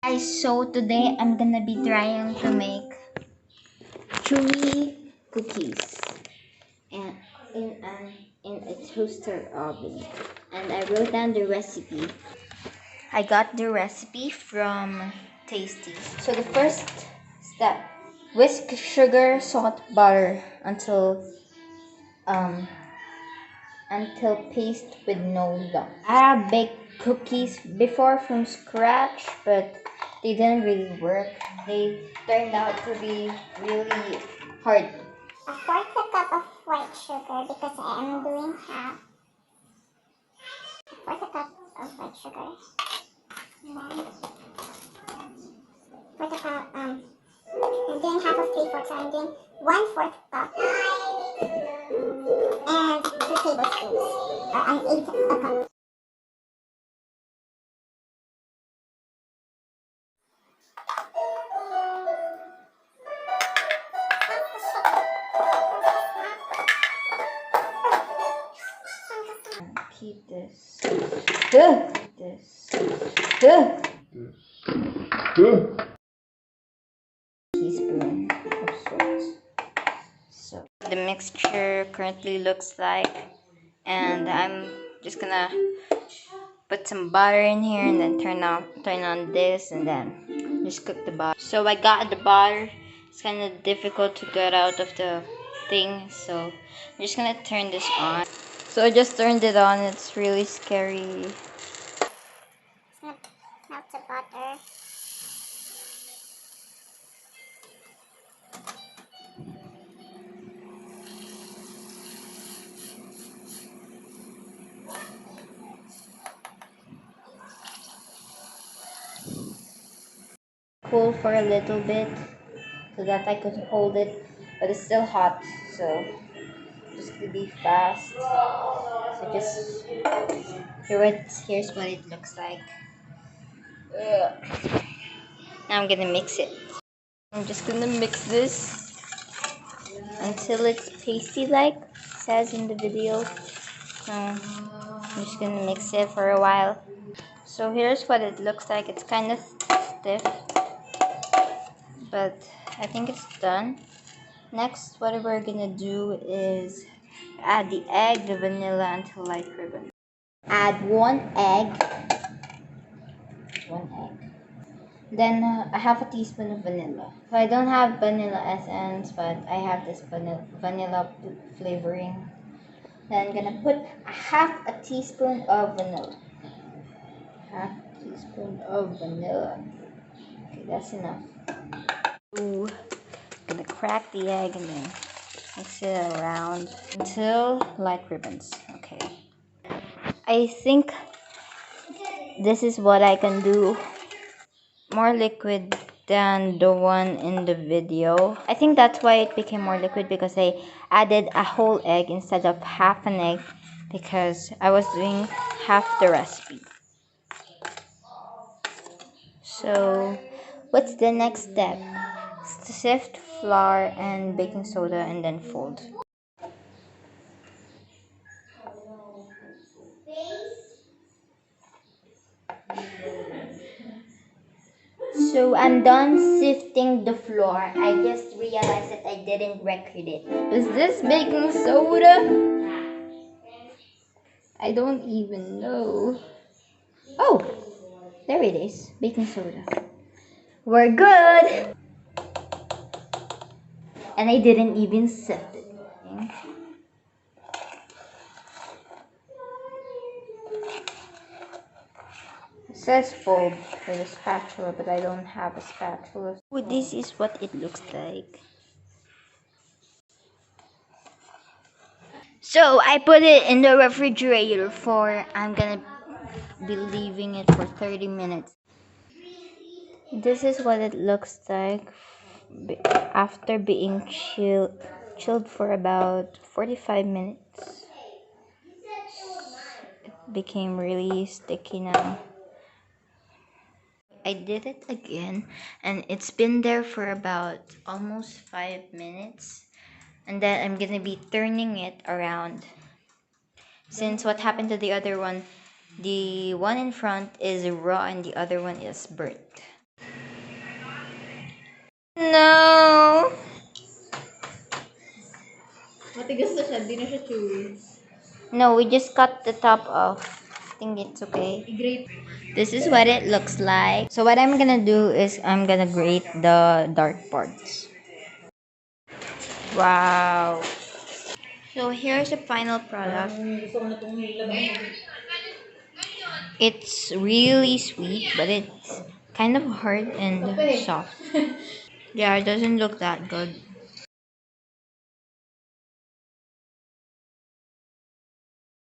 Guys, so today I'm gonna be trying to make chewy cookies and in a toaster oven. And I wrote down the recipe. I got the recipe from Tasty. So the first step: whisk sugar, salt, butter until paste with no lump. I have baked cookies before from scratch, but they didn't really work. They turned out to be really hard. A fourth a cup of white sugar because I am doing half. A fourth a cup of white sugar. And then fourth a cup, I'm doing half of 3/4, so I'm doing 1/4 cup. And 2 tablespoons. Or an eighth a cup. Keep this. This. Teaspoon of salt. So the mixture currently looks like, and I'm just gonna put some butter in here and then turn on this and then just cook the butter. So I got the butter. It's kind of difficult to get out of the thing, so I'm just gonna turn this on. So I just turned it on. It's really scary. Just gonna melt the butter. Cool for a little bit so that I could hold it, but it's still hot, so just to be fast. So just here's what it looks like. Ugh. Now I'm gonna mix it. I'm just gonna mix this until it's pasty like it says in the video. So I'm just gonna mix it for a while. So here's what it looks like. It's kind of stiff, but I think it's done. Next, what we're gonna do is add the egg, the vanilla until light ribbon. Add one egg. Then a half a teaspoon of vanilla. So I don't have vanilla essence, but I have this vanilla flavoring. Then I'm gonna put a half a teaspoon of vanilla. Half a teaspoon of vanilla. Okay, that's enough. Ooh, gonna crack the egg and then mix it around until light ribbons. Okay. I think this is what I can do. More liquid than the one in the video. I think that's why it became more liquid, because I added a whole egg instead of half an egg, because I was doing half the recipe. So what's the next step? Sift flour and baking soda and then fold. So I'm done sifting the flour. I just realized that I didn't record it. Is this baking soda? I don't even know. Oh, there it is. Baking soda. We're good. And I didn't even sift it. It says fold for the spatula, but I don't have a spatula. Oh, this is what it looks like. So I put it in the refrigerator I'm gonna be leaving it for 30 minutes. This is what it looks like after being chilled for about 45 minutes. It became really sticky now. I did it again, and it's been there for about almost 5 minutes, and then I'm gonna be turning it around. Since what happened to the other one, the one in front is raw and the other one is burnt. No. Matigas na siya, di na siya chewy. No, we just cut the top off. I think it's okay. I-grate. This is what it looks like. So what I'm gonna do is I'm gonna grate the dark parts. Wow. So here's the final product. Gusto ko na itong nilabang. It's really sweet, but it's kind of hard and soft. Yeah, it doesn't look that good.